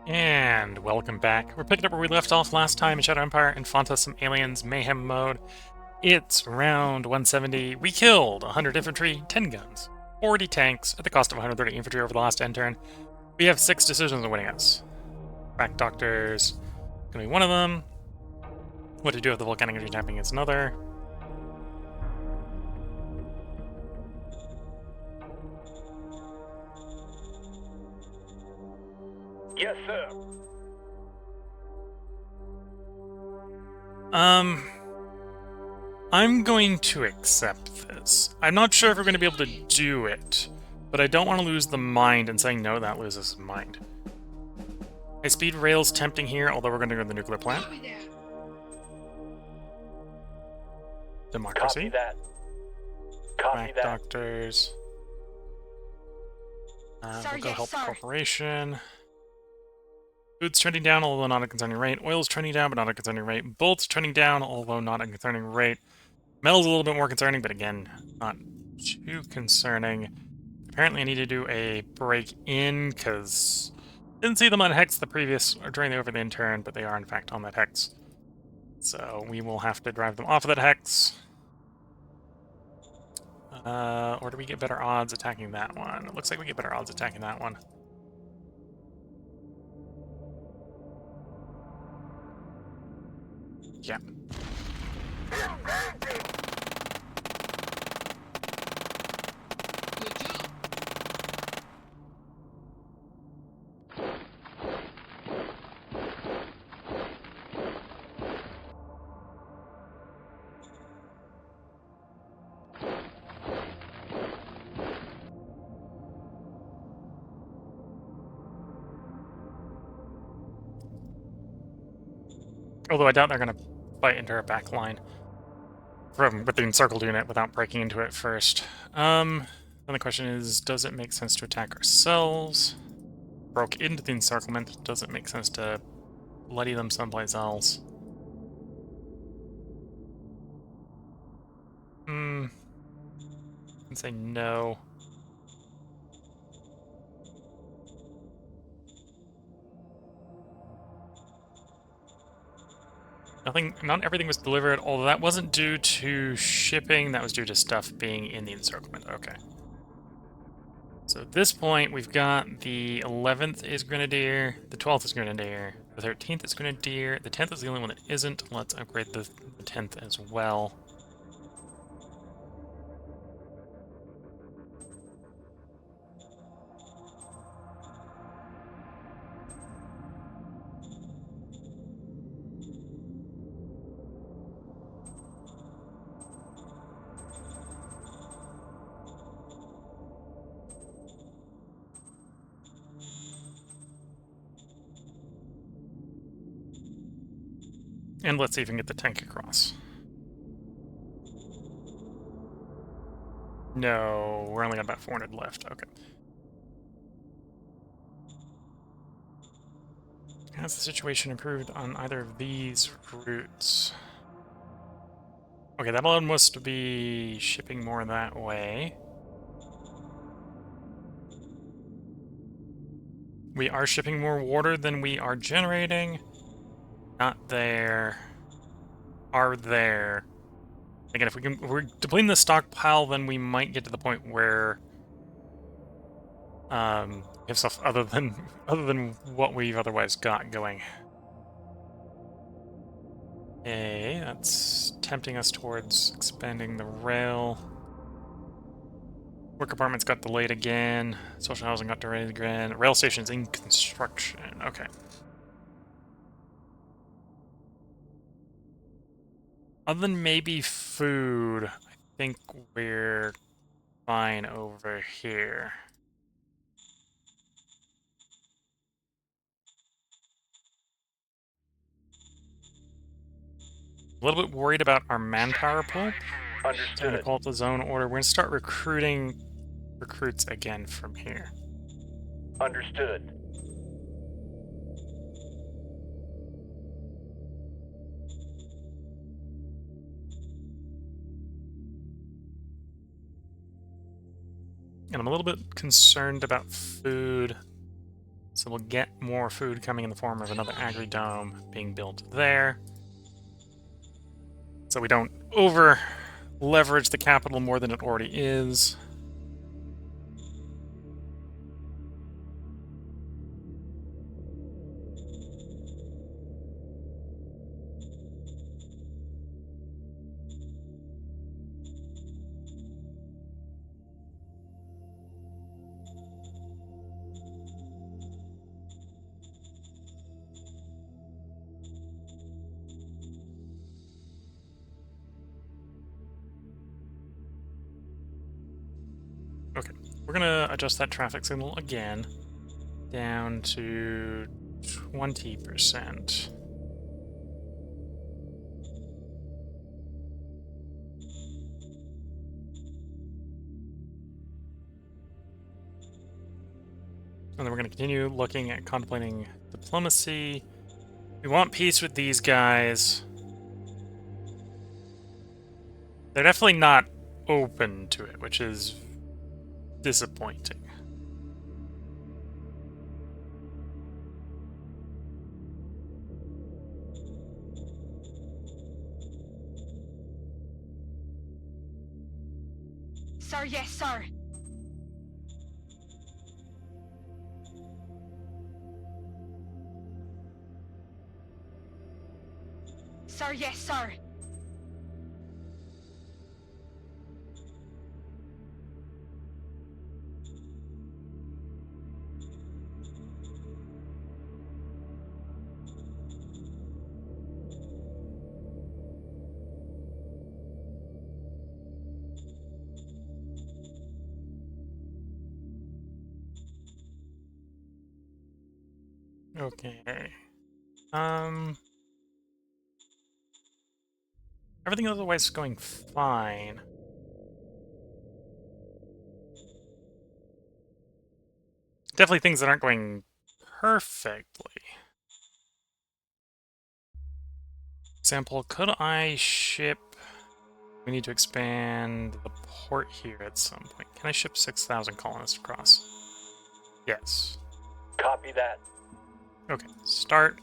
And welcome back. We're picking up where we left off last time in Shadow Empire and Fontus some aliens mayhem mode. It's round 170. We killed 100 infantry, 10 guns, 40 tanks at the cost of 130 infantry over the last end turn. We have 6 decisions on winning us. Crack Doctors gonna be one of them. What to do with the volcanic energy tapping is another. Yes, sir. I'm going to accept this. I'm not sure if we're going to be able to do it, but I don't want to lose the mind, and saying no, that loses mind. High-speed rail's tempting here, although we're going to go to the nuclear plant. Democracy. Copy that. Copy Crack that. Doctors. We'll go help the corporation. Food's trending down, although not at a concerning rate. Oil's trending down, but not at a concerning rate. Bolt's trending down, although not at a concerning rate. Metal's a little bit more concerning, but again, not too concerning. Apparently I need to do a break-in, because didn't see them on Hex during the overland turn, but they are in fact on that Hex. So we will have to drive them off of that Hex. Or do we get better odds attacking that one? It looks like we get better odds attacking that one. Yeah. Although I doubt they're going to fight into our back line with the encircled unit without breaking into it first. Then the question is, does it make sense to attack ourselves? Broke into the encirclement, does it make sense to bloody them someplace else? I'd say no. Not everything was delivered, although that wasn't due to shipping, that was due to stuff being in the encirclement. Okay. So at this point, we've got the 11th is Grenadier, the 12th is Grenadier, the 13th is Grenadier, the 10th is the only one that isn't. Let's upgrade the 10th as well. And let's see if we can get the tank across. No, we're only got about 400 left. Okay. Has the situation improved on either of these routes? Okay, that allowed us to be shipping more that way. We are shipping more water than we are generating. Not there. Are there. Again, if we're depleting the stockpile, then we might get to the point where we have stuff other than what we've otherwise got going. Okay, that's tempting us towards expanding the rail. Work apartments got delayed again. Social housing got delayed again. Rail station's in construction. Okay. Other than maybe food, I think we're fine over here. A little bit worried about our manpower pool. Understood. I'm going to call up the zone order. We're going to start recruiting recruits again from here. Understood. And I'm a little bit concerned about food. So So we'll get more food coming in the form of another agri-dome being built there. So we don't over-leverage the capital more than it already is. Okay, we're gonna adjust that traffic signal again down to 20%. And then we're going to continue looking at contemplating diplomacy. We want peace with these guys. They're definitely not open to it, which is disappointing. Sir, yes, sir. Sir, yes, sir. Okay. Everything otherwise is going fine. Definitely things that aren't going perfectly. Example, could I ship... We need to expand the port here at some point. Can I ship 6,000 colonists across? Yes. Copy that. Okay, start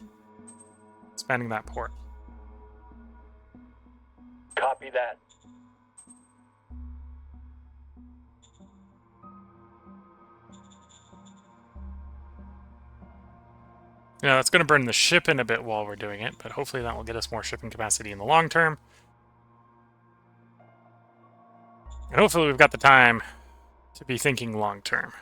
expanding that port. Copy that. Yeah, that's going to burn the ship in a bit while we're doing it, but hopefully that will get us more shipping capacity in the long term. And hopefully we've got the time to be thinking long term.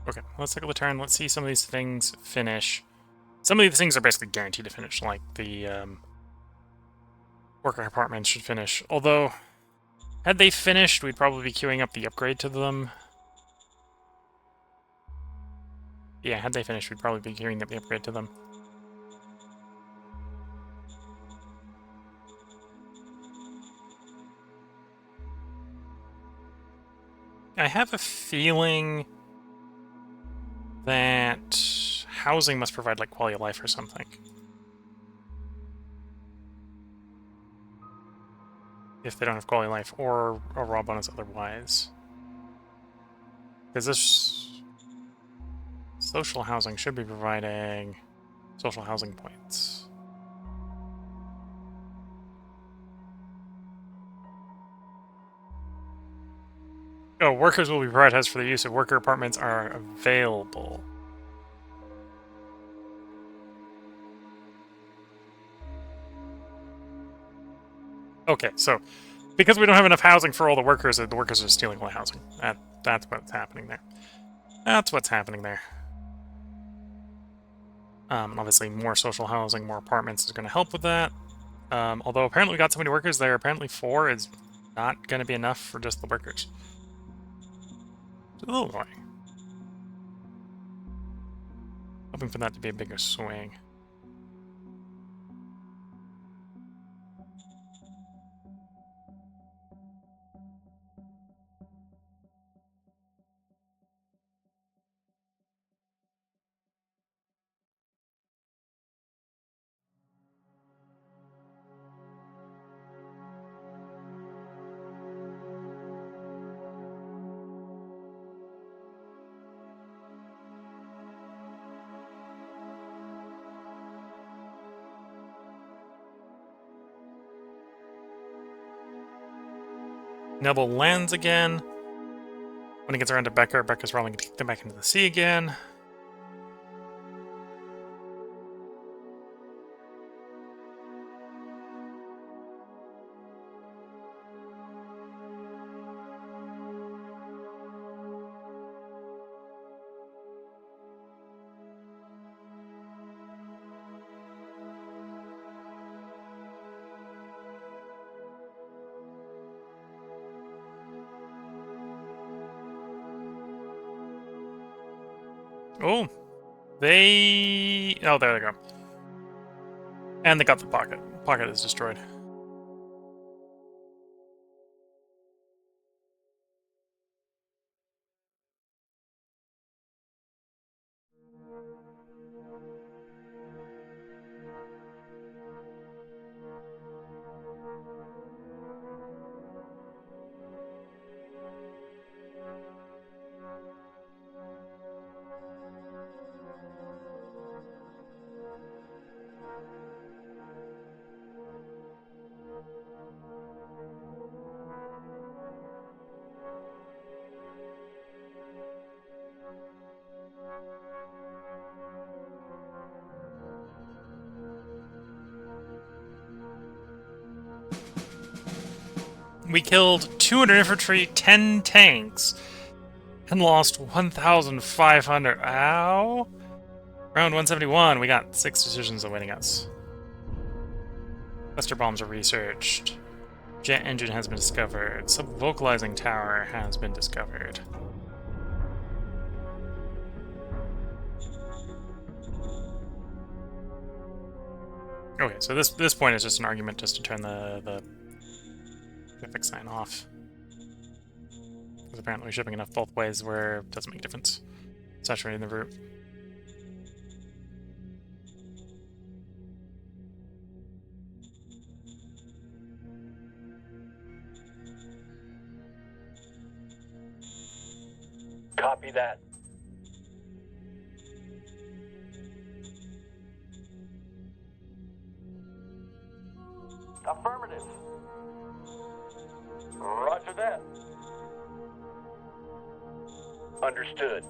Okay, let's take a turn. Let's see some of these things finish. Some of these things are basically guaranteed to finish, like the worker apartments should finish. Although, had they finished, we'd probably be queuing up the upgrade to them. Yeah, had they finished, we'd probably be queuing up the upgrade to them. I have a feeling that housing must provide like quality of life or something. If they don't have quality of life, or a raw bonus otherwise. Because this social housing should be providing social housing points. Oh, workers will be prioritized for the use of worker apartments are available. Okay, so because we don't have enough housing for all the workers are stealing all the housing. That's what's happening there. That's what's happening there. Obviously, more social housing, more apartments is going to help with that. Although apparently we got so many workers there, apparently 4 is not going to be enough for just the workers. It's a little annoying. Hoping for that to be a bigger swing. Nebel lands again. When he gets around to Becker, Becker's probably going to kick them back into the sea again. Oh, oh, there they go. And they got the pocket. Pocket is destroyed. We killed 200 infantry, 10 tanks, and lost 1,500. Ow! Round 171, we got 6 decisions awaiting us. Cluster bombs are researched. Jet engine has been discovered. Sub-vocalizing tower has been discovered. Okay, so this point is just an argument just to turn the traffic sign off. Because apparently we're shipping enough both ways where it doesn't make a difference. Saturating the route. Copy that. Affirmative. Roger that. Understood.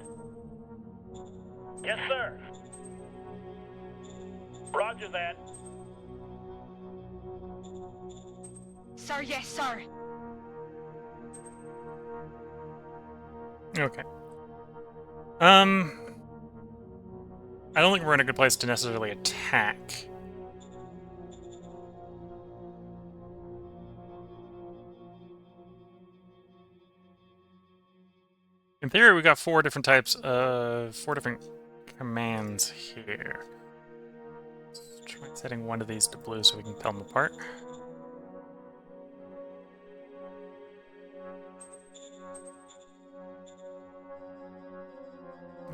Yes, sir. Roger that. Sir, yes, sir. Okay. I don't think we're in a good place to necessarily attack. In theory, we got 4 different types of 4 different commands here. Let's try setting one of these to blue so we can tell them apart.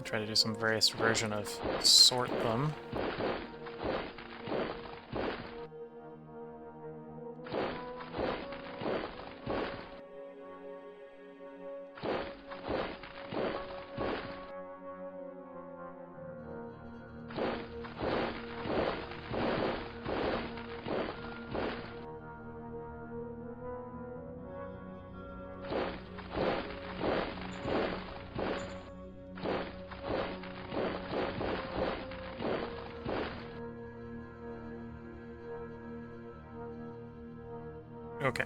Try to do some various version of sort them. Okay.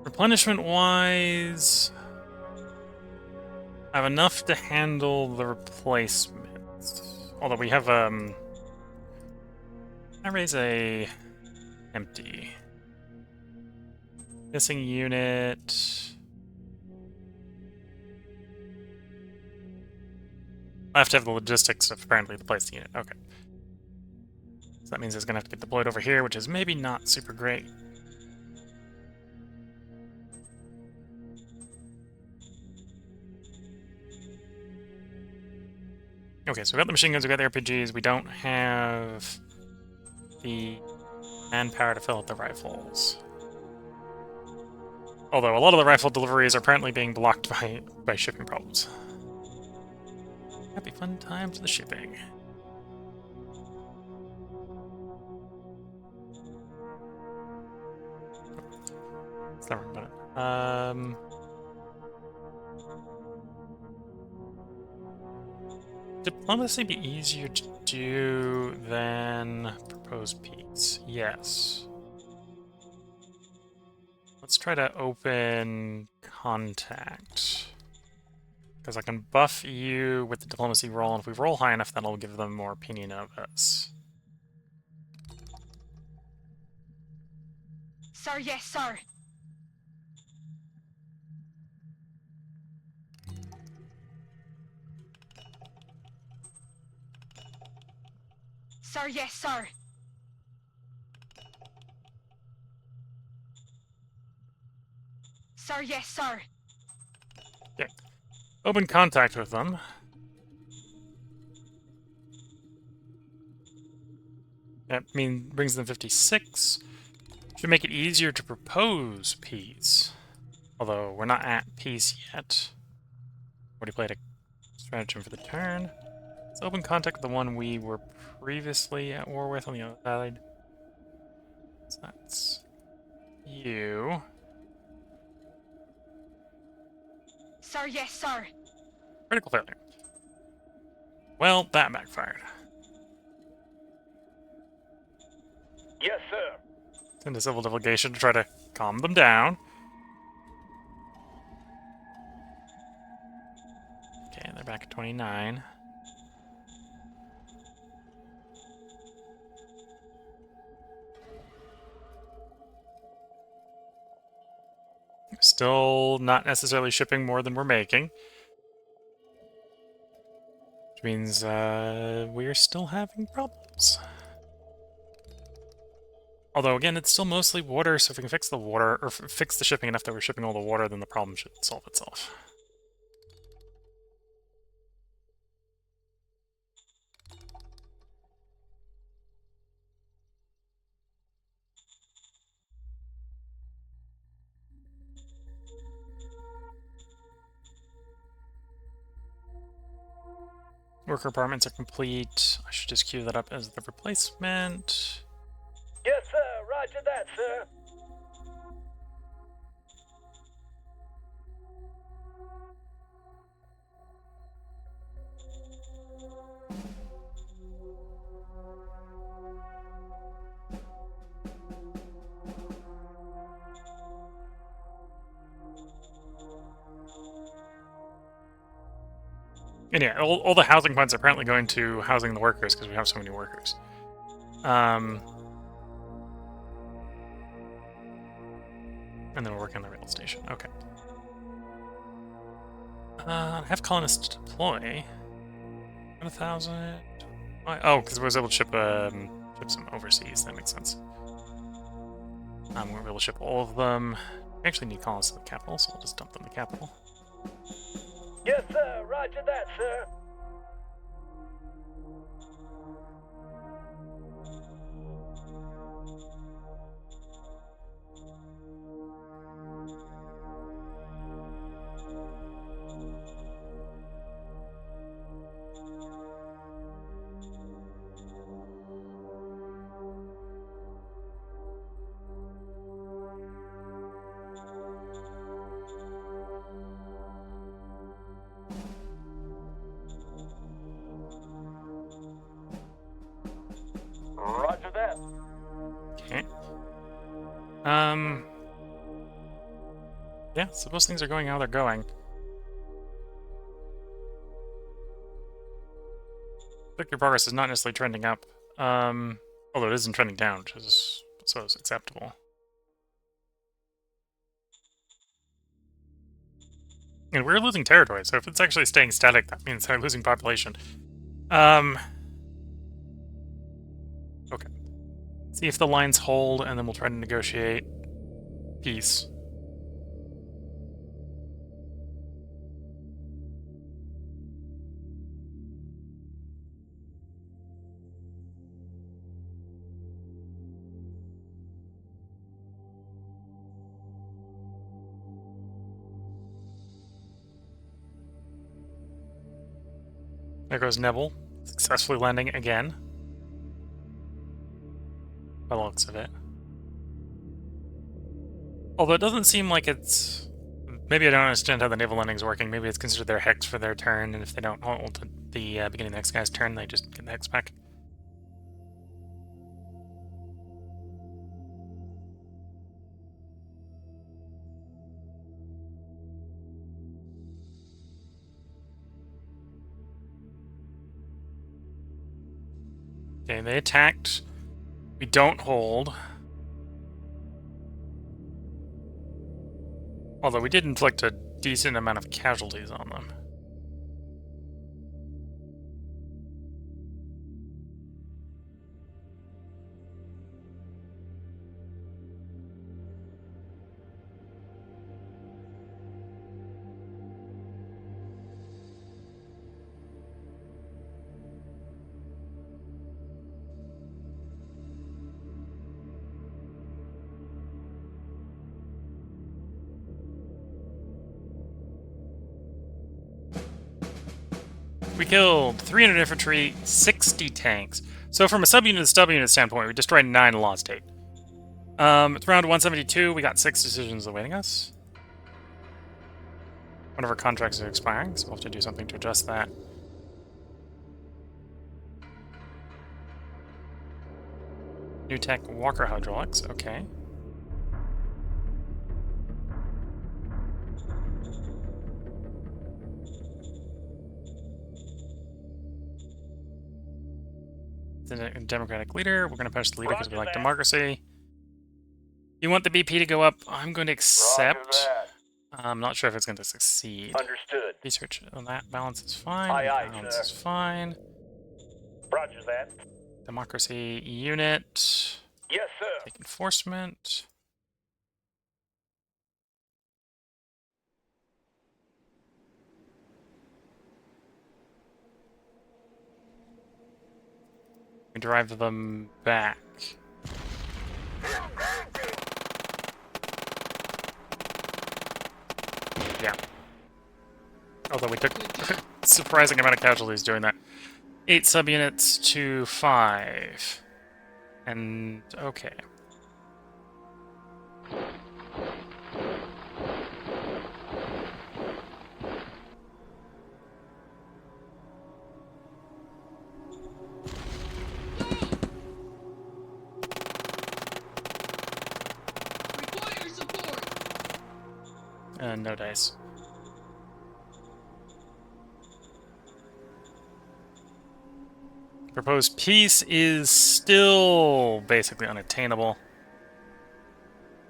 Replenishment-wise, I have enough to handle the replacements. Although we have, I raise a empty. Missing unit. I have to have the logistics of apparently to place the unit. Okay. So that means it's going to have to get deployed over here, which is maybe not super great. Okay, so we got the machine guns, we got the RPGs, we don't have the manpower to fill out the rifles. Although a lot of the rifle deliveries are apparently being blocked by shipping problems. Happy fun times with the shipping. Let's not worry about it. Diplomacy be easier to do than propose peace? Yes. Let's try to open contact. Because I can buff you with the diplomacy roll, and if we roll high enough, that'll give them more opinion of us. Sir, yes, sir. Sir, yes, sir. Sir, yes, sir. Okay. Open contact with them. That brings them 56. Should make it easier to propose peace. Although, we're not at peace yet. Already played a stratagem for the turn. Let's open contact with the one we were previously at war with on the other side. So that's you. Sir, yes, sir. Critical failure. Well, that backfired. Yes, sir. Send a civil delegation to try to calm them down. Okay, they're back at 29. Still not necessarily shipping more than we're making. Which means we're still having problems. Although, again, it's still mostly water, so if we can fix the water, or fix the shipping enough that we're shipping all the water, then the problem should solve itself. Worker apartments are complete. I should just queue that up as the replacement. Yes, sir. Roger that, sir. And yeah, all the housing funds are apparently going to housing the workers because we have so many workers. And then we're working on the rail station. Okay. Have colonists deploy. 1,000. Oh, because I was able to ship some overseas. That makes sense. We're able to ship all of them. We actually need colonists to the capital, so we'll just dump them in the capital. Yes, sir. Roger that, sir. Roger that. Okay. Yeah, so most things are going how they're going. Victory progress is not necessarily trending up. Although it isn't trending down, which is, I suppose, acceptable. And we're losing territory, so if it's actually staying static, that means they're losing population. Okay. See if the lines hold, and then we'll try to negotiate peace. There goes Neville, successfully landing again. By the looks of it. Although it doesn't seem like it's... Maybe I don't understand how the naval landing's working. Maybe it's considered their hex for their turn, and if they don't hold the beginning of the next guy's turn, they just get the hex back. Okay, they attacked. We don't hold. Although we did inflict a decent amount of casualties on them. We killed 300 infantry, 60 tanks. So from a subunit to subunit standpoint, we destroyed 9 and lost 8. It's round 172. We got 6 decisions awaiting us. One of our contracts is expiring, so we'll have to do something to adjust that. New tech, Walker hydraulics. Okay. The Democratic leader. We're going to push the leader because we like democracy. You want the BP to go up? I'm going to accept. I'm not sure if it's going to succeed. Understood. Research on that. Balance is fine. Aye, aye, Balance sir. is fine. Roger that. Democracy unit. Yes, sir. Take enforcement. We drive them back. Yeah. Although we took a surprising amount of casualties doing that. 8 subunits to 5. And okay. Require support. No dice. Proposed peace is still basically unattainable.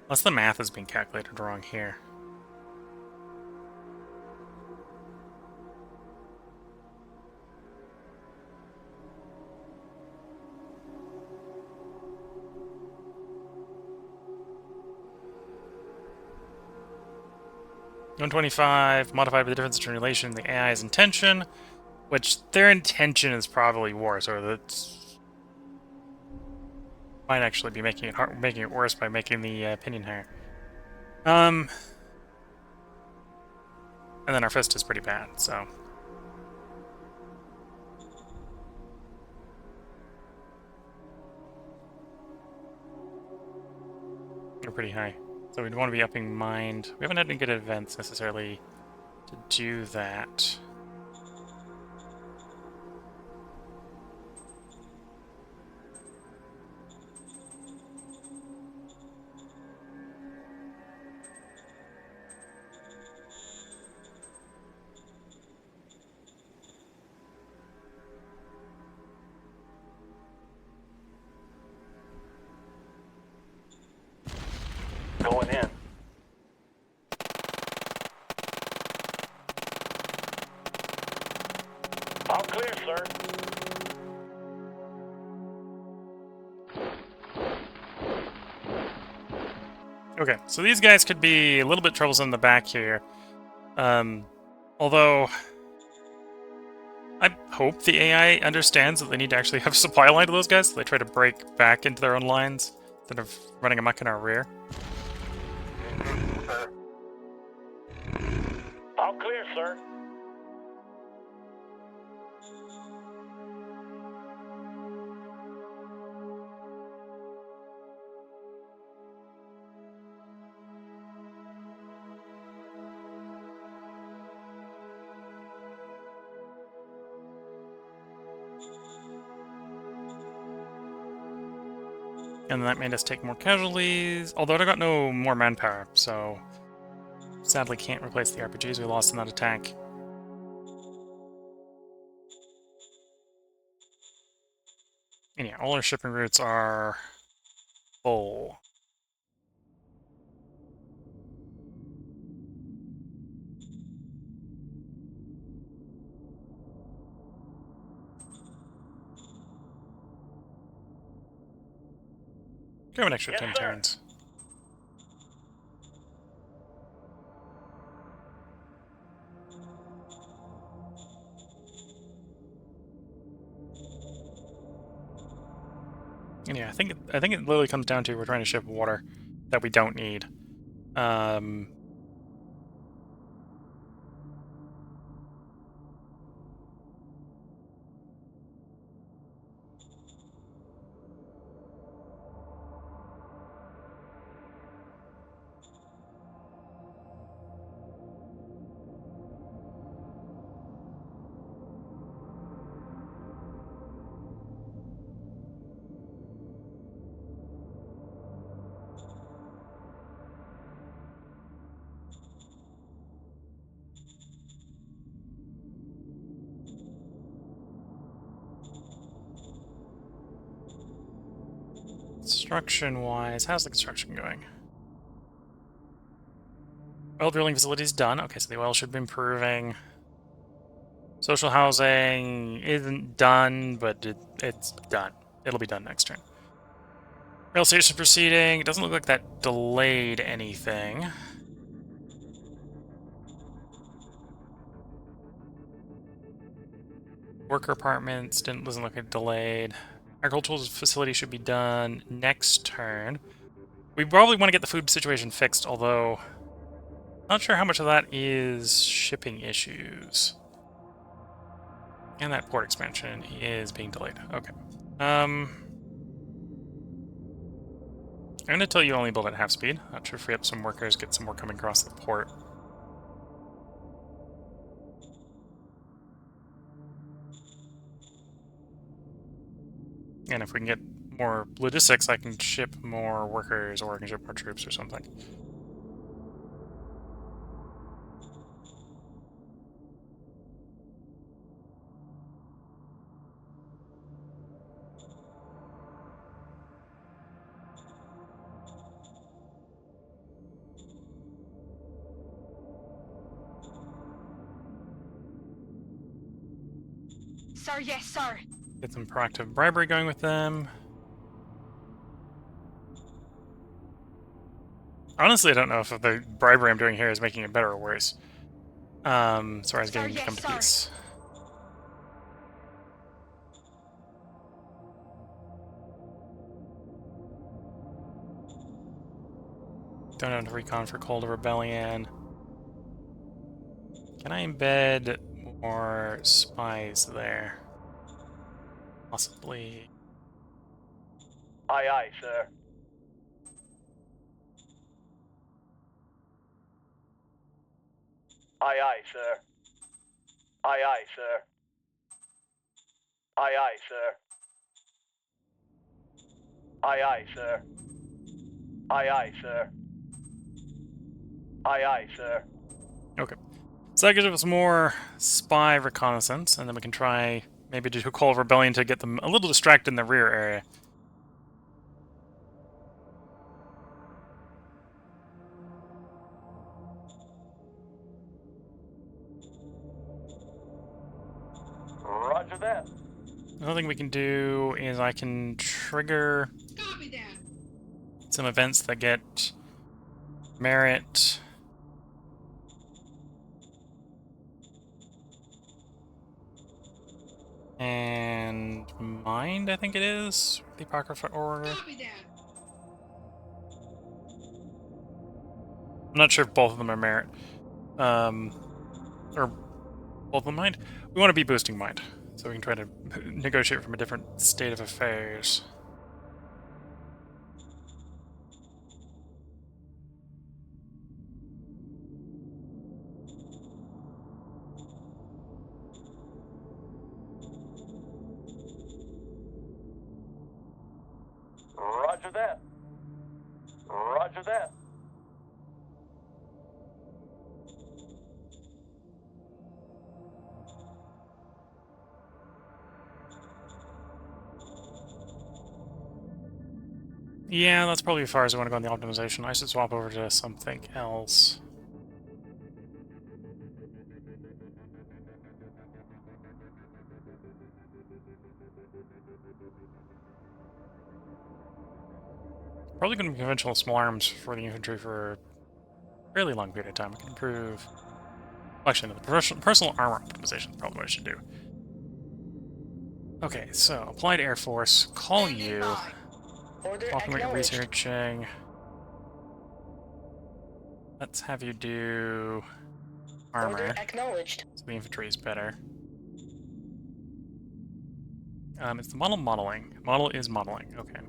Unless the math is being calculated wrong here. $125, modified by the difference between relation and the AI's intention, which their intention is probably worse, or that might actually be making it worse by making the opinion higher. And then our fist is pretty bad, so. We're pretty high. So we'd want to be upping mind. We haven't had any good events necessarily to do that. Going in. All clear, sir. Okay, so these guys could be a little bit troublesome in the back here. Although I hope the AI understands that they need to actually have a supply line to those guys, so they try to break back into their own lines instead of running amok in our rear. All clear, sir. And that made us take more casualties, although I got no more manpower, so sadly can't replace the RPGs we lost in that attack. And yeah, all our shipping routes are full. Grab an extra 10 turns. And yeah, I think it literally comes down to we're trying to ship water that we don't need. Construction-wise, how's the construction going? Oil drilling facility's done. Okay, so the oil should be improving. Social housing isn't done, but it's done. It'll be done next turn. Rail station proceeding. It doesn't look like that delayed anything. Worker apartments doesn't look like delayed. Agricultural facility should be done next turn. We probably want to get the food situation fixed, although not sure how much of that is shipping issues. And that port expansion is being delayed. Okay. I'm going to tell you only build at half speed. Not sure, free up some workers, get some more coming across the port. And if we can get more logistics, I can ship more workers, or I can ship more troops or something. Sir, yes, sir. Get some proactive bribery going with them. Honestly, I don't know if the bribery I'm doing here is making it better or worse. As far as getting them to come to peace. Don't have to recon for Cold Rebellion. Can I embed more spies there? Possibly. Aye, aye, sir. Aye, aye, sir. Aye, aye, sir. Aye, aye, sir. Aye, aye, sir. Aye, aye, sir. Aye, aye, sir. Okay. So that gives us more spy reconnaissance, and then we can try maybe do a Call of Rebellion to get them a little distracted in the rear area. Roger that. Another thing we can do is I can trigger Copy that. some events that get merit. And mind, I think it is. The Apocrypha Order. Copy that. I'm not sure if both of them are merit. Or both of them mind. We want to be boosting mind, so we can try to negotiate from a different state of affairs. Roger that. Roger that. Yeah, that's probably as far as I want to go on the optimization. I should swap over to something else. Probably going to be conventional small arms for the infantry for a fairly long period of time. I can improve... Actually, no, the personal armor optimization is probably what I should do. Okay, so applied Air Force, call Standing you. by. Order Talking about your acknowledged. researching. Let's have you do armor. Order acknowledged. So the infantry is better. It's the model modeling. Model is modeling. Okay.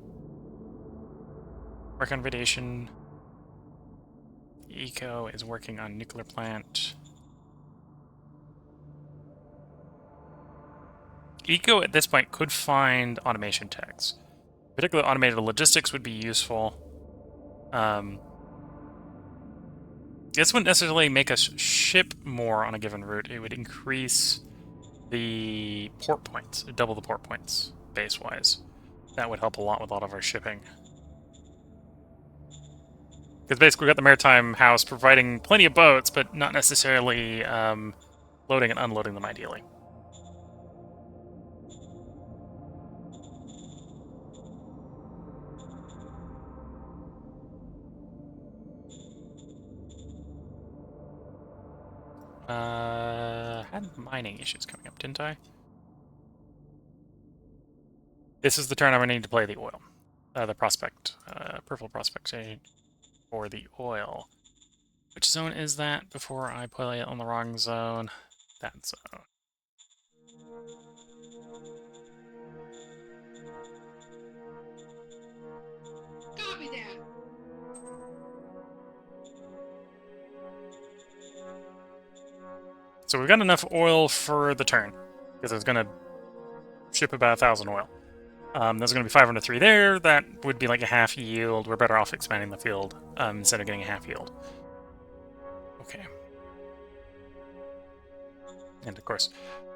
Work on radiation. Eco is working on nuclear plant. Eco at this point could find automation techs. Particularly automated logistics would be useful. This wouldn't necessarily make us ship more on a given route. It would increase the port points, double the port points base-wise. That would help a lot with a lot of our shipping. Because basically we've got the Maritime House providing plenty of boats, but not necessarily loading and unloading them ideally. Had mining issues coming up, didn't I? This is the turn I'm going to need to play the oil. The prospect, peripheral prospect for the oil. Which zone is that before I play it on the wrong zone? That zone. Copy that. So we've got enough oil for the turn, because it's going to ship about 1,000 oil. There's going to be 503 there. That would be like a half yield. We're better off expanding the field instead of getting a half yield. Okay. And of course,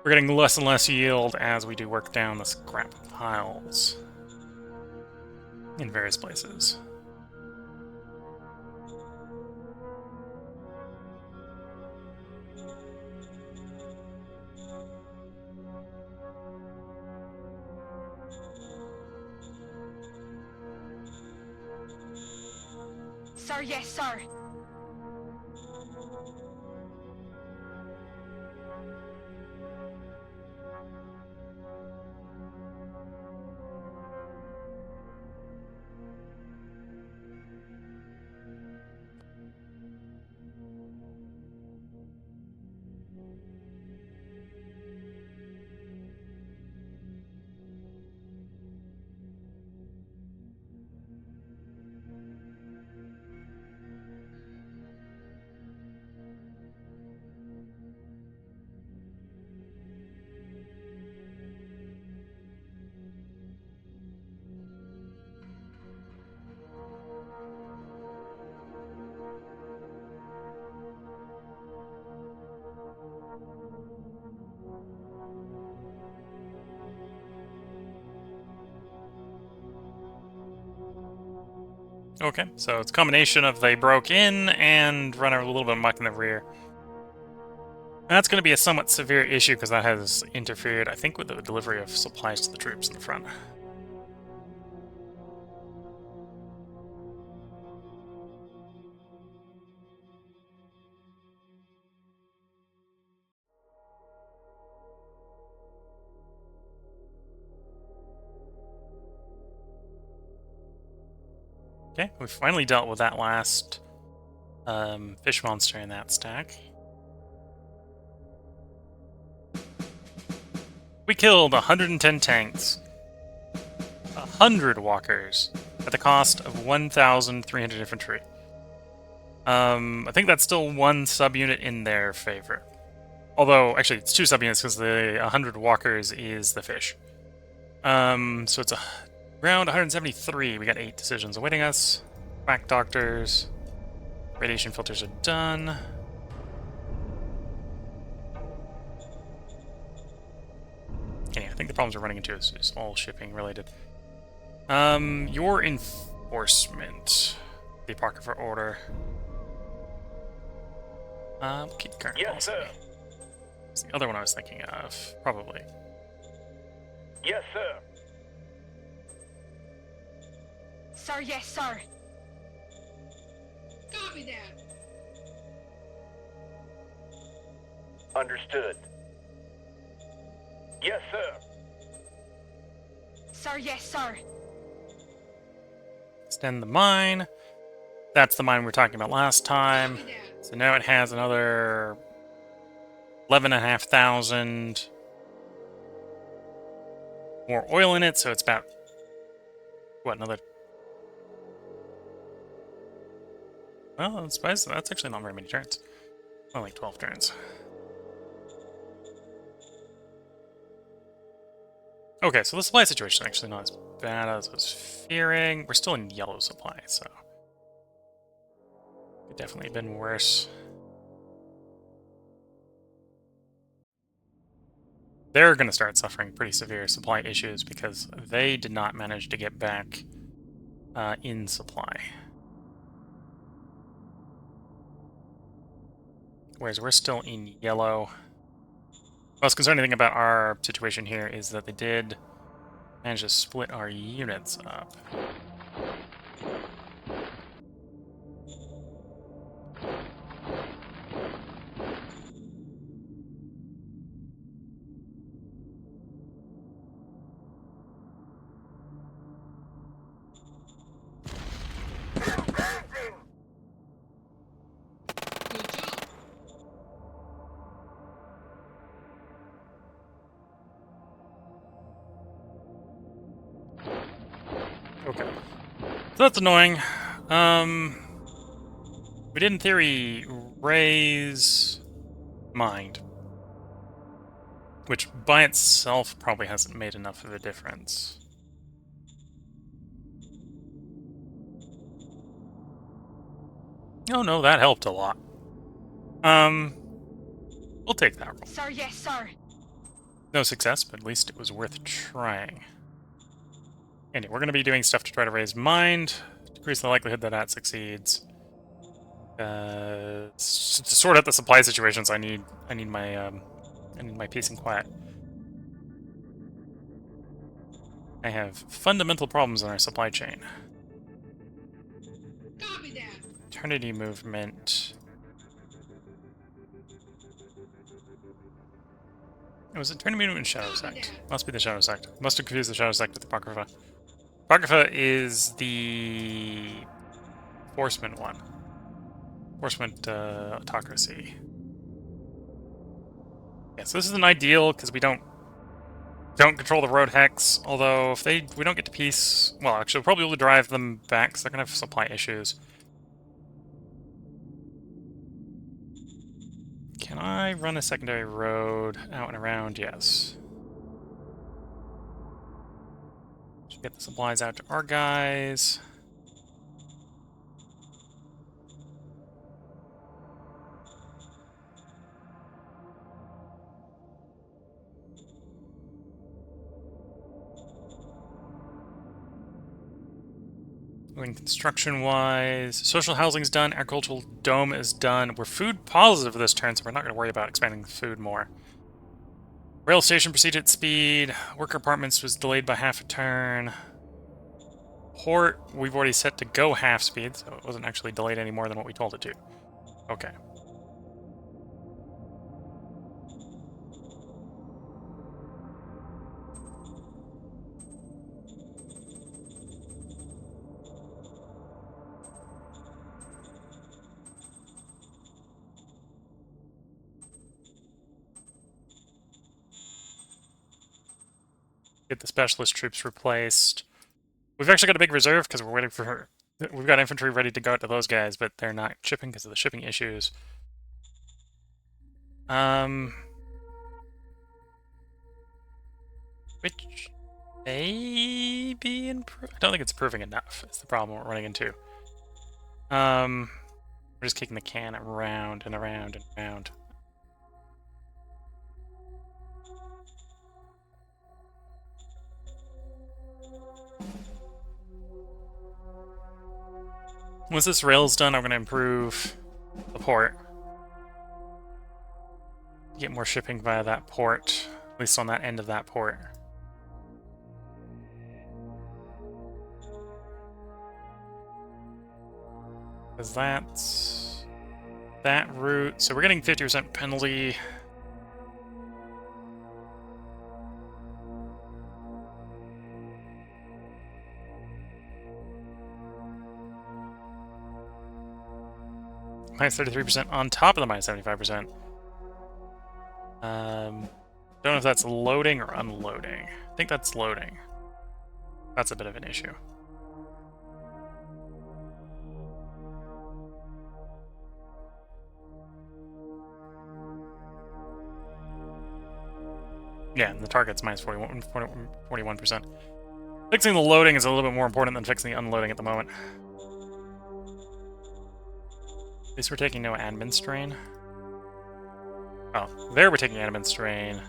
we're getting less and less yield as we do work down the scrap piles in various places. Sir, yes, sir. Okay, so it's a combination of they broke in and run a little bit of muck in the rear. And that's going to be a somewhat severe issue because that has interfered, I think, with the delivery of supplies to the troops in the front. Okay, we finally dealt with that last fish monster in that stack. We killed 110 tanks, 100 walkers, at the cost of 1,300 infantry. I think that's still one subunit in their favor. Although, actually, it's two subunits because the 100 walkers is the fish. So it's Ground 173. We got 8 decisions awaiting us. Quack doctors. Radiation filters are done. Okay, I think the problems we're running into is all shipping related. Your enforcement. The Apocrypha order. Keep current Yes, policy. sir. It's the other one I was thinking of, probably. Yes, sir. Sir, yes, sir. Copy that. Understood. Yes, sir. Sir, yes, sir. Extend the mine. That's the mine we were talking about last time. Copy that. So now it has another 11,500 more oil in it, so it's about, what, another... Well, that's actually not very many turns. Only like 12 turns. Okay, so the supply situation is actually not as bad as I was fearing. We're still in yellow supply, so... Could definitely have been worse. They're going to start suffering pretty severe supply issues because they did not manage to get back in supply. Whereas we're still in yellow. Most concerning thing about our situation here is that they did manage to split our units up. Good job. Okay. So that's annoying. We did in theory raise mind. Which by itself probably hasn't made enough of a difference. Oh no, that helped a lot. We'll take that roll. Sir, yes, sir. No success, but at least it was worth trying. Anyway, we're going to be doing stuff to try to raise mind, decrease the likelihood that that succeeds. To sort out the supply situations, I need my peace and quiet. I have fundamental problems in our supply chain. Copy that. Eternity movement. It was Eternity movement and Shadow Sect. Must be the Shadow Sect. Must have confused the Shadow Sect with the Apocrypha. Apocrypha is the Horseman one. Enforcement autocracy. Yeah, so this is an ideal because we don't control the road hex. Although if we don't get to peace, well, actually, we'll probably be able to drive them back because they're gonna have supply issues. Can I run a secondary road out and around? Yes. Should get the supplies out to our guys. Construction-wise, social housing's done, agricultural dome is done. We're food positive this turn, so we're not going to worry about expanding the food more. Rail station proceeded at speed. Worker apartments was delayed by half a turn. Port, we've already set to go half speed, so it wasn't actually delayed any more than what we told it to. Okay. Get the specialist troops replaced. We've actually got a big reserve because we're waiting for her. We've got infantry ready to go out to those guys, but they're not shipping because of the shipping issues. Which maybe improve. I don't think it's improving enough. That's the problem we're running into. We're just kicking the can around and around and around. Once this rail's done, I'm going to improve the port. Get more shipping via that port, at least on that end of that port. Because that's that route. So we're getting 50% penalty. Minus 33% on top of the minus 75%. Don't know if that's loading or unloading. I think that's loading. That's a bit of an issue. Yeah, the target's minus 41%. Fixing the loading is a little bit more important than fixing the unloading at the moment. At least we're taking no admin strain. Oh, there we're taking admin strain.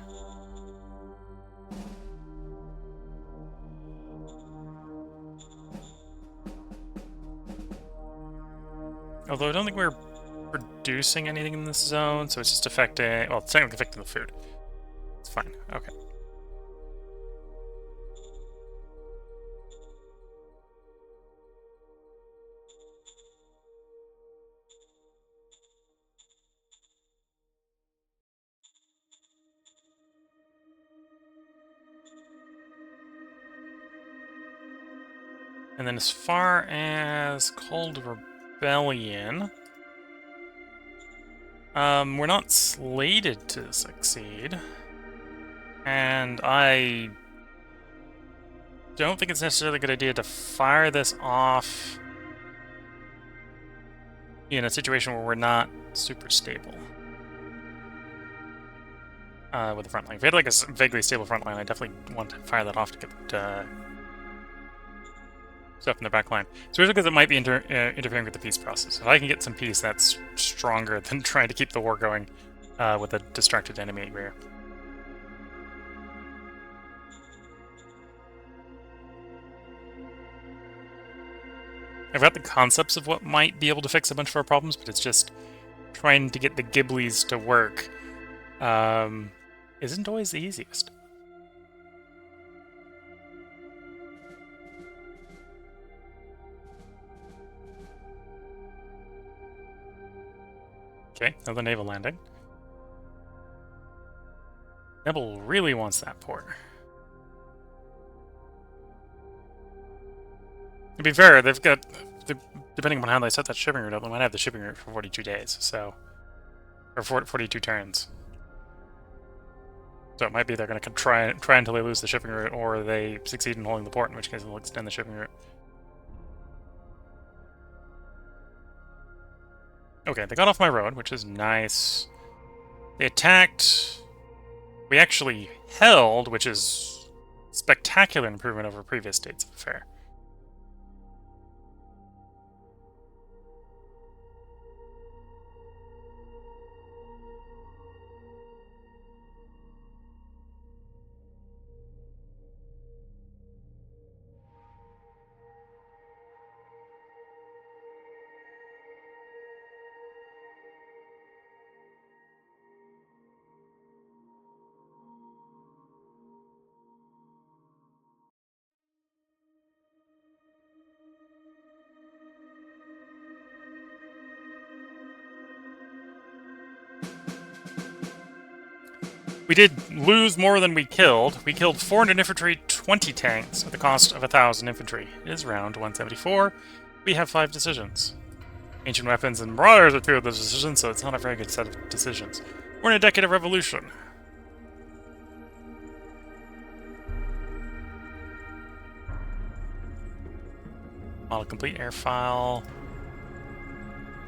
Although I don't think we're producing anything in this zone, so it's just affecting... Well, it's technically affecting the food. It's fine. Okay. And then as far as Cold Rebellion, we're not slated to succeed. And I don't think it's necessarily a good idea to fire this off in a situation where we're not super stable. With the front line. If we had like a vaguely stable front line, I definitely want to fire that off to get stuff in the back line. Especially because it might be interfering with the peace process. If I can get some peace, that's stronger than trying to keep the war going with a distracted enemy rear. I've got the concepts of what might be able to fix a bunch of our problems, but it's just trying to get the Ghiblies to work isn't always the easiest. Okay, another naval landing. Nebel really wants that port. To be fair, they've got, depending on how they set that shipping route up, they might have the shipping route for 42 days, so... Or 42 turns. So it might be they're going to try until they lose the shipping route, or they succeed in holding the port, in which case they'll extend the shipping route. Okay, they got off my road, which is nice. They attacked... We actually held, which is spectacular improvement over previous dates of affair. We did lose more than we killed. We killed 400 infantry, 20 tanks, at the cost of 1,000 infantry. It is round 174. We have 5 decisions. Ancient weapons and marauders are 2 of those decisions, so it's not a very good set of decisions. We're in a decade of revolution. Model complete, air file.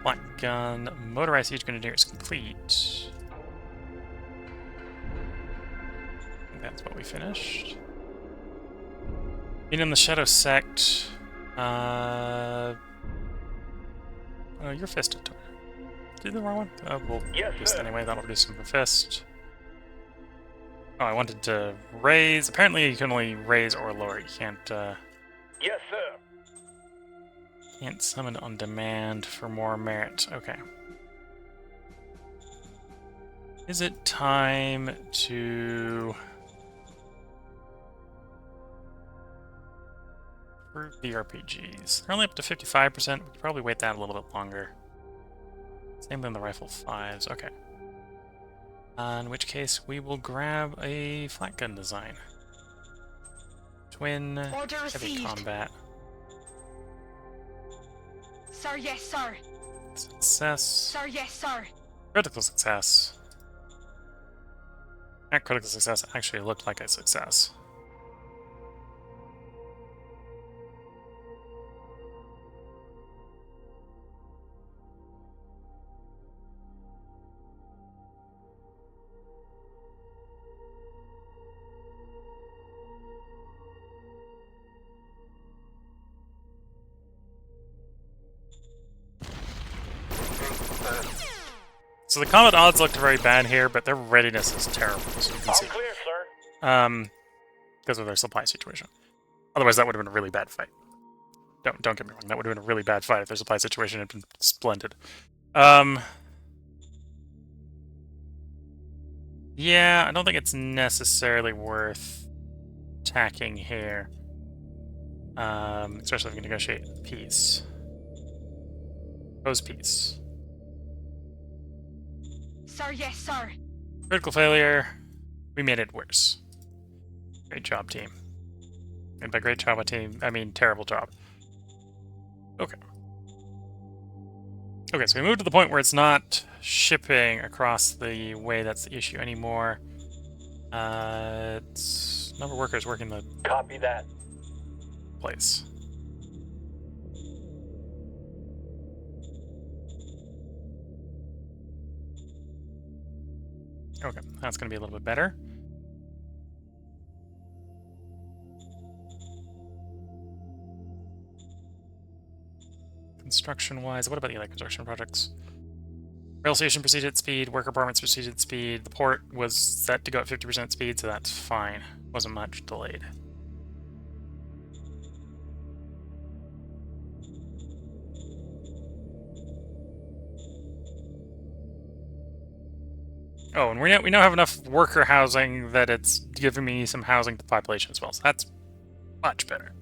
Black gun, motorized siege grenadier is complete. That's what we finished. Being in the Shadow Sect. Oh, you're fisted. Did the wrong one? We'll Yes, do this sir. anyway. That'll reduce some for fist. Oh, I wanted to raise. Apparently, you can only raise or lower. You can't. Yes, sir. Can't summon on demand for more merit. Okay. Is it time to improve the RPGs? They're only up to 55%. We could probably wait that a little bit longer. Same with the rifle 5s. Okay. In which case, we will grab a flat gun design. Twin Order heavy received. combat. Sir, yes, sir. Success. Sir, yes, sir. Critical success. That critical success actually looked like a success. So the combat odds looked very bad here, but their readiness is terrible, as you can All see. clear, sir. Because of their supply situation. Otherwise, that would have been a really bad fight. Don't get me wrong, that would have been a really bad fight if their supply situation had been splendid. Yeah, I don't think it's necessarily worth attacking here. Especially if we can negotiate peace. Propose peace. Sir, yes, sir. Critical failure. We made it worse. Great job, team. And by great job, team, I mean terrible job. Okay. Okay, so we moved to the point where it's not shipping across the way that's the issue anymore. It's number of workers working the Copy that. place. Okay, that's going to be a little bit better. Construction-wise, what about the other construction projects? Rail station proceeded at speed, worker apartments proceeded at speed, the port was set to go at 50% speed, so that's fine. Wasn't much delayed. Oh, and we now have enough worker housing that it's giving me some housing to the population as well, so that's much better.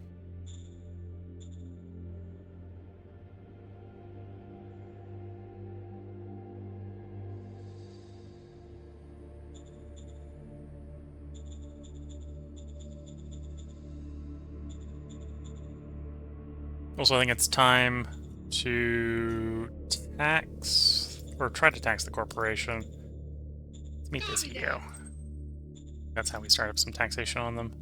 Also, I think it's time to tax, or try to tax the corporation. Let's meet this ego. That's how we start up some taxation on them.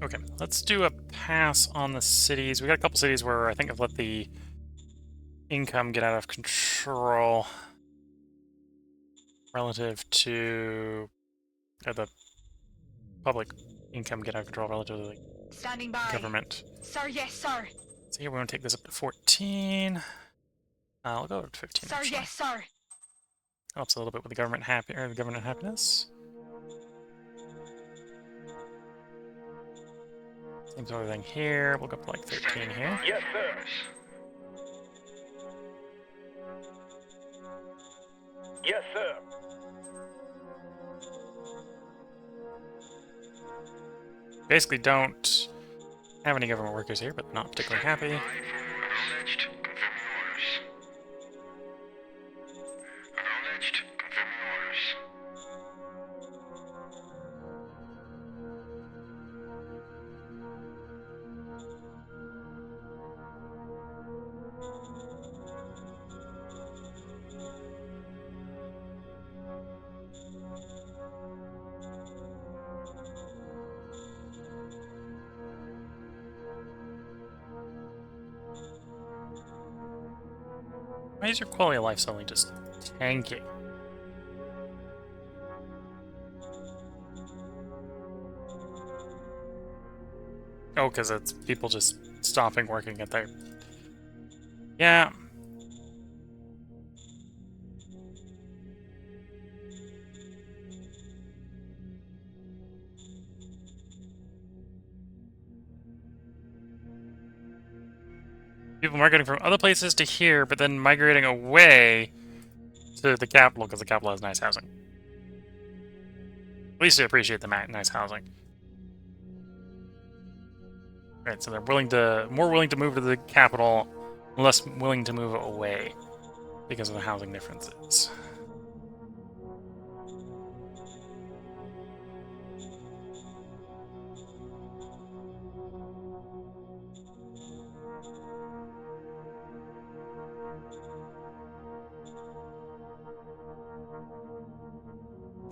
Okay, let's do a pass on the cities. We got a couple cities where I think I've let the income get out of control relative to the public income get out of control relative to the Standing by. government. Sir, yes, sir. So here we want to take this up to 14. I'll go up to 15 Sir, actually. yes, sir. Helps a little bit with the government happiness. Same sort of thing here. We'll go up to like 13 here. Yes, sir. Yes, sir. Basically don't have any government workers here, but not particularly happy. Acknowledged. Confirming orders. Acknowledged. Confirming orders. Why is your quality of life suddenly just tanking? Oh, because it's people just stopping working at their... Yeah. People migrating from other places to here, but then migrating away to the capital because the capital has nice housing. At least they appreciate the nice housing. Right, so they're more willing to move to the capital, less willing to move away because of the housing differences.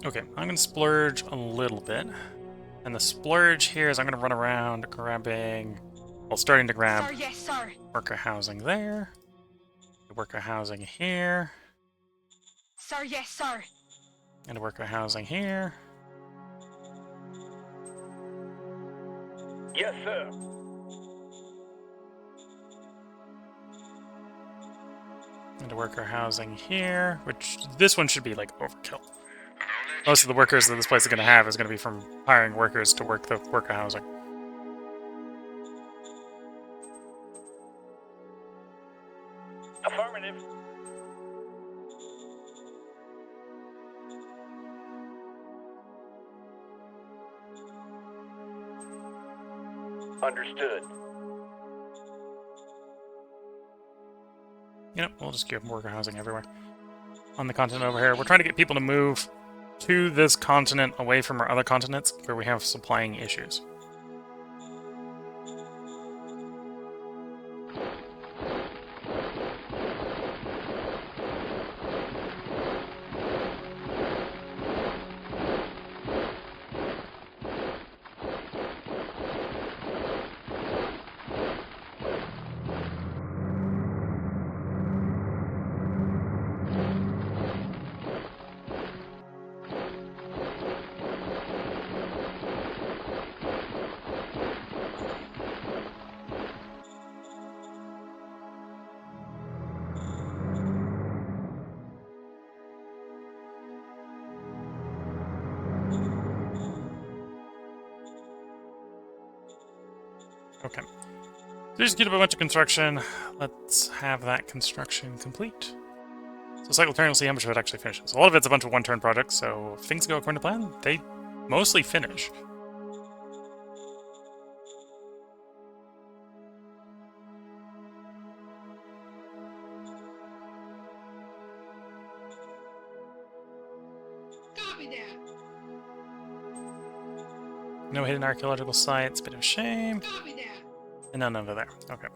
Okay, I'm going to splurge a little bit. And the splurge here is I'm going to run around grabbing... Well, starting to grab Sir, yes, sir. worker housing there. Worker housing here. Sir, yes, sir. And worker housing here. Yes, sir. And worker housing here, which this one should be like overkill. Most of the workers that this place is going to have is going to be from hiring workers to work the worker housing. Affirmative. Understood. You know, we'll just give worker housing everywhere. On the continent over here, we're trying to get people to move to this continent away from our other continents where we have supplying issues. Okay. So just get up a bunch of construction. Let's have that construction complete. So cycle turn, we'll see how much of it actually finishes. A lot of it's a bunch of one-turn projects, so if things go according to plan, they mostly finish. Copy that. No hidden archaeological sites, bit of a shame. Copy that. And none over there. Okay.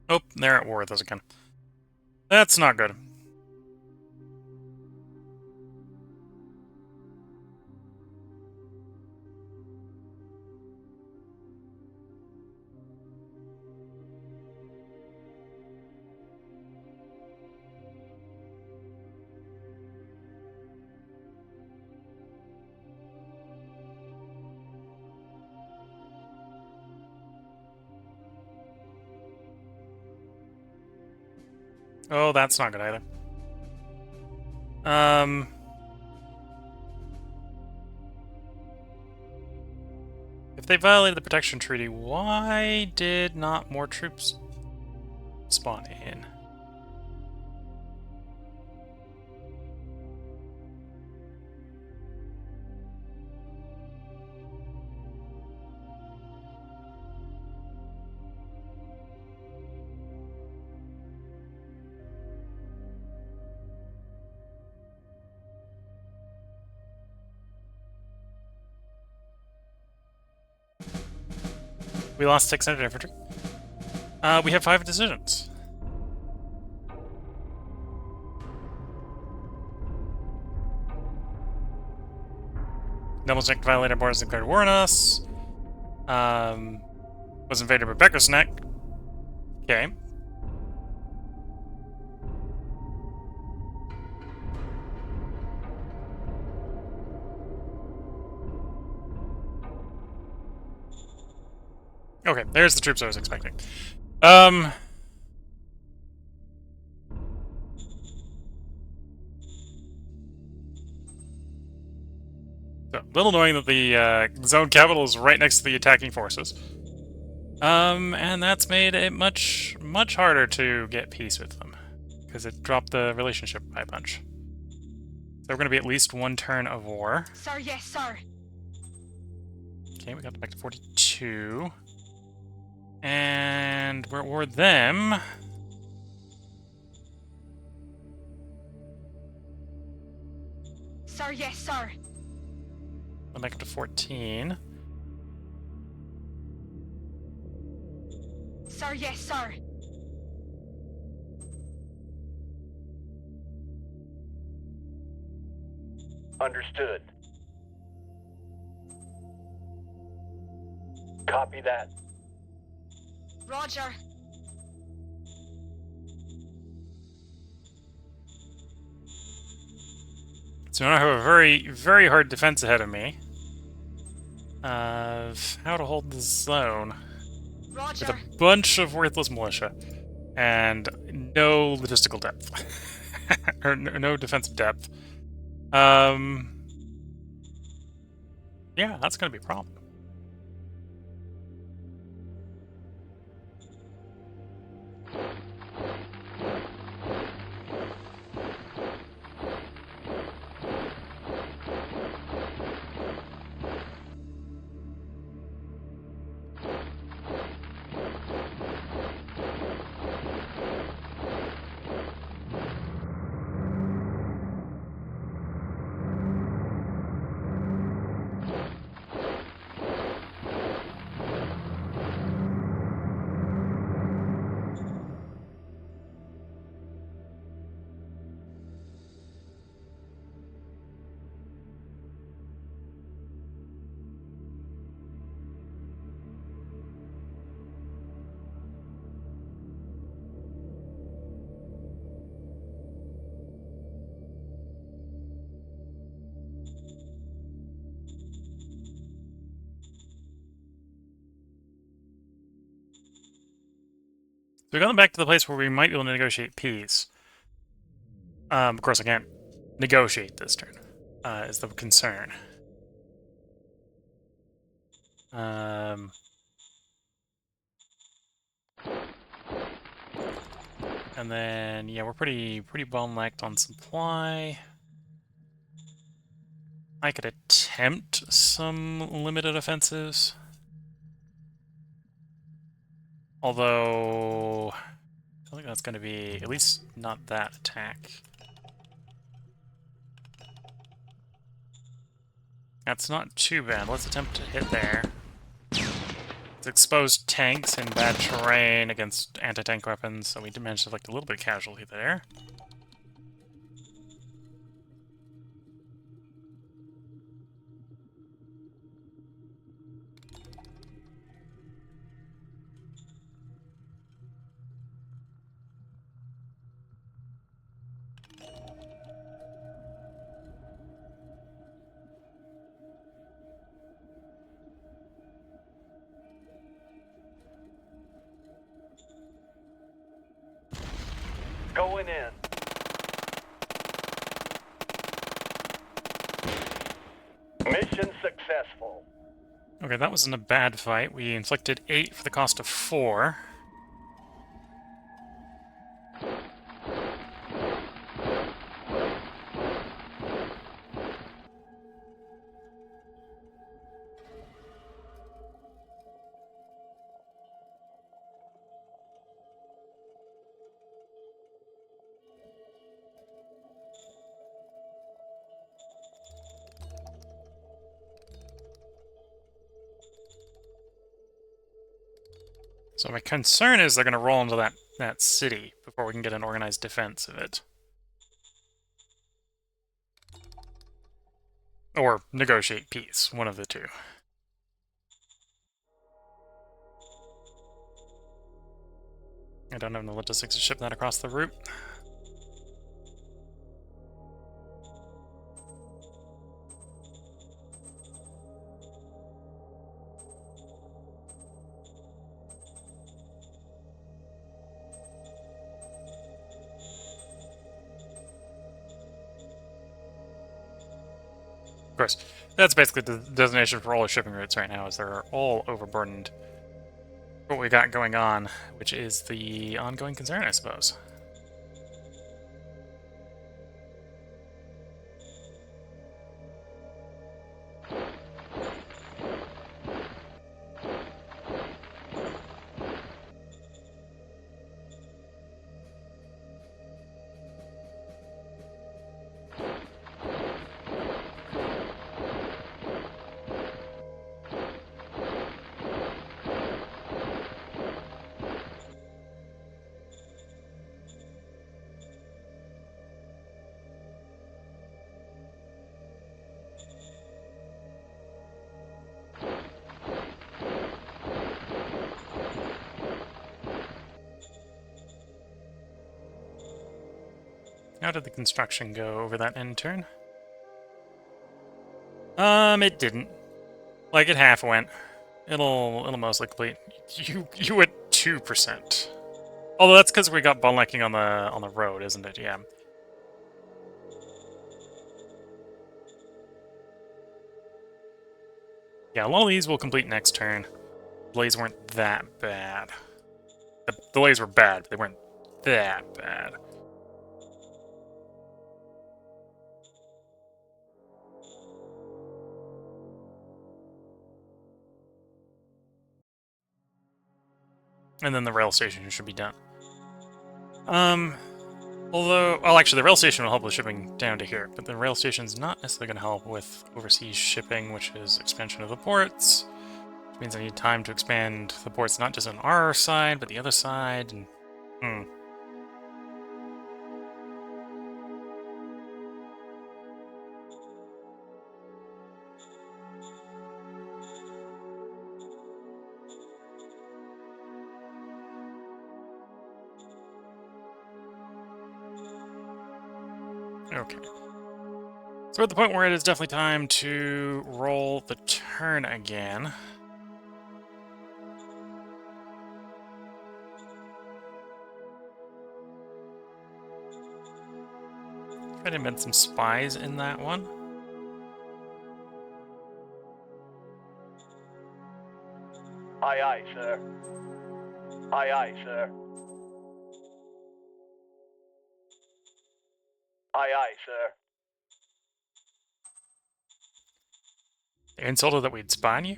Oh, they're at war with us again. That's not good. Oh, that's not good either. If they violated the protection treaty, why did not more troops spawn in? We lost 600 infantry. We have 5 decisions. Double-checked violator borders declared war on us. Was invaded by Becker's Neck. Okay. Okay, there's the troops I was expecting. So, a little annoying that the zone capital is right next to the attacking forces. And that's made it much harder to get peace with them, because it dropped the relationship by a bunch. So we're going to be at least 1 turn of war. Sir, yes, sir. Okay, we got back to 42. And we're at war with them. Sir, yes, sir. We're back up to 14. Sir, yes, sir. Understood. Copy that. Roger. So now I have a very hard defense ahead of me. Of how to hold the zone. Roger. With a bunch of worthless militia. And no logistical depth. Or no defensive depth. Yeah, that's going to be a problem. So we're going back to the place where we might be able to negotiate peace. Of course, I can't negotiate this turn, is the concern. And then, yeah, we're pretty bottlenecked on supply. I could attempt some limited offensives. Although, I think that's going to be at least not that attack. That's not too bad. Let's attempt to hit there. It's exposed tanks in bad terrain against anti-tank weapons, so we did manage to inflict a little bit of casualty there. Going in. Mission successful. Okay, that wasn't a bad fight. We inflicted 8 for the cost of 4. So my concern is they're going to roll into that city before we can get an organized defense of it. Or negotiate peace, one of the two. I don't have the logistics to ship that across the route. Of course, that's basically the designation for all the shipping routes right now, is they're all overburdened. What we got going on, which is the ongoing concern, I suppose. How did the construction go over that end turn? It didn't. Like, it half went. It'll mostly complete. You at 2%. Although that's because we got bottlenecking on the road, isn't it? Yeah. Yeah, a lot of these will complete next turn. Delays weren't that bad. The delays were bad, but they weren't that bad. And then the rail station should be done. Although, well, actually, the rail station will help with shipping down to here, but the rail station's not necessarily going to help with overseas shipping, which is expansion of the ports. Which means I need time to expand the ports not just on our side, but the other side, and... Okay. So we're at the point where it is definitely time to roll the turn again. Try to embed some spies in that one. Aye, aye, sir. Aye, aye, sir. Aye, aye, sir. They insulted that we'd spy on you?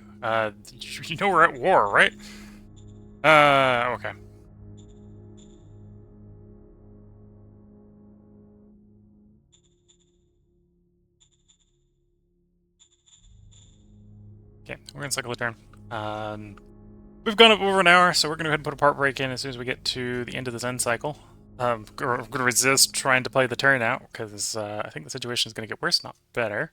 You know we're at war, right? Okay. Okay, we're gonna cycle a turn. We've gone up over an hour, so we're gonna go ahead and put a part break in as soon as we get to the end of this end cycle. I'm gonna resist trying to play the turn out, because I think the situation is gonna get worse, not better.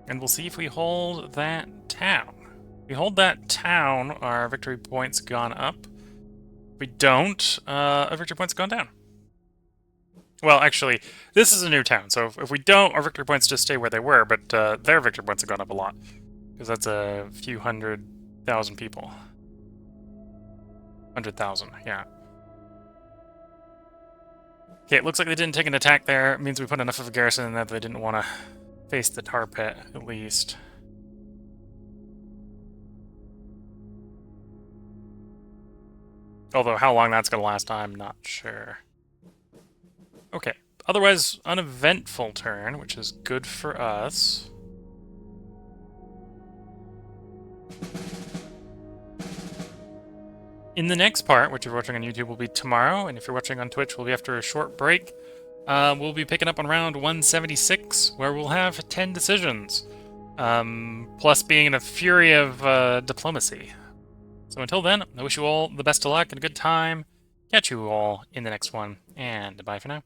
And we'll see if we hold that town. If we hold that town, our victory points gone up. If we don't, our victory points gone down. Well, actually, this is a new town, so if we don't, our victory points just stay where they were, but their victory points have gone up a lot. Because that's a few 100,000 people. 100,000, yeah. Okay, it looks like they didn't take an attack there. It means we put enough of a garrison in that they didn't want to face the tar pit, at least. Although how long that's going to last, I'm not sure. Okay. Otherwise, uneventful turn, which is good for us. In the next part, which you're watching on YouTube, will be tomorrow, and if you're watching on Twitch, will be after a short break. We'll be picking up on round 176, where we'll have 10 decisions, plus being in a fury of diplomacy. So until then, I wish you all the best of luck and a good time. Catch you all in the next one, and bye for now.